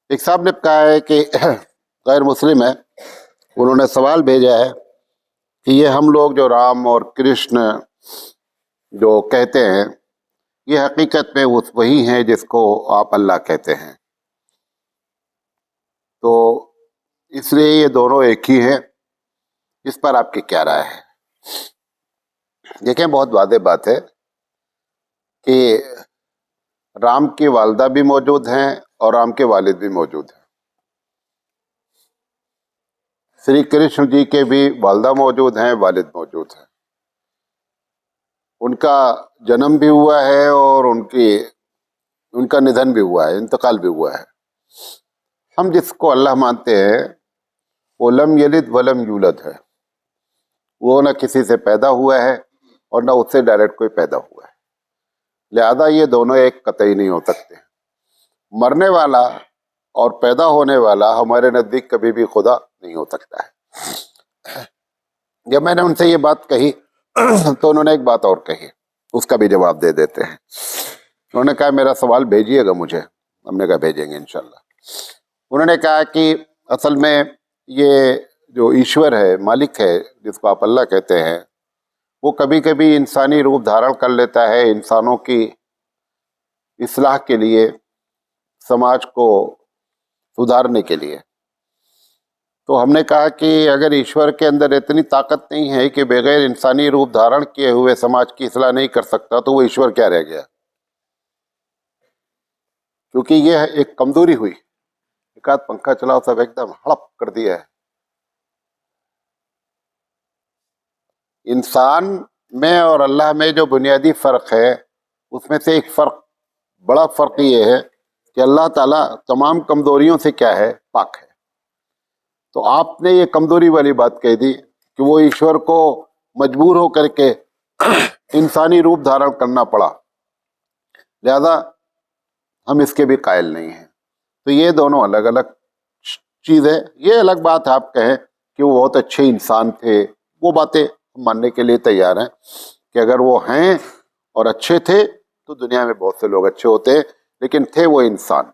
एक साहब ने कहा है कि गैर मुस्लिम है, उन्होंने सवाल भेजा है कि ये हम लोग जो राम और कृष्ण जो कहते हैं, ये हकीकत में वही हैं जिसको आप अल्लाह कहते हैं। तो इसलिए ये दोनों एक ही हैं। इस पर आपकी क्या राय है? देखें, बहुत वादे बात है कि राम की वालदा भी मौजूद हैं और राम के वालिद भी मौजूद हैं। श्री कृष्ण जी के भी वालदा मौजूद हैं, वालिद मौजूद हैं। उनका जन्म भी हुआ है और उनका निधन भी हुआ है, इंतकाल भी हुआ है। हम जिसको अल्लाह मानते हैं वो लम यलिद वलम यूलद है। वो न किसी से पैदा हुआ है और न उससे डायरेक्ट कोई पैदा हुआ है। लिहाजा ये दोनों एक कतई नहीं हो सकते। मरने वाला और पैदा होने वाला हमारे नज़दीक कभी भी खुदा नहीं हो सकता है। जब मैंने उनसे ये बात कही तो उन्होंने एक बात और कही, उसका भी जवाब दे देते हैं। उन्होंने कहा मेरा सवाल भेजिएगा मुझे। हमने कहा भेजेंगे इंशाल्लाह। उन्होंने कहा कि असल में ये जो ईश्वर है, मालिक है, जिसको आप अल्लाह कहते हैं, वो कभी कभी इंसानी रूप धारण कर लेता है इंसानों की इस्लाह के लिए, समाज को सुधारने के लिए। तो हमने कहा कि अगर ईश्वर के अंदर इतनी ताकत नहीं है कि बगैर इंसानी रूप धारण किए हुए समाज की इस्लाह नहीं कर सकता, तो वो ईश्वर क्या रह गया? क्योंकि ये एक कमजोरी हुई। एक आध पंखा चलाओ, सब एकदम हड़प कर दिया है। इंसान में और अल्लाह में जो बुनियादी फ़र्क है, उसमें से एक फ़र्क, बड़ा फ़र्क ये है कि अल्लाह ताला तमाम कमज़ोरियों से क्या है? पाक है। तो आपने ये कमज़ोरी वाली बात कह दी कि वो ईश्वर को मजबूर हो करके इंसानी रूप धारण करना पड़ा, लिहाजा हम इसके भी कायल नहीं हैं। तो ये दोनों अलग अलग चीज़ है। ये अलग बात है आप कहें कि वो बहुत अच्छे इंसान थे, वो बातें मानने के लिए तैयार हैं कि अगर वो हैं और अच्छे थे तो दुनिया में बहुत से लोग अच्छे होते हैं, लेकिन थे वो इंसान।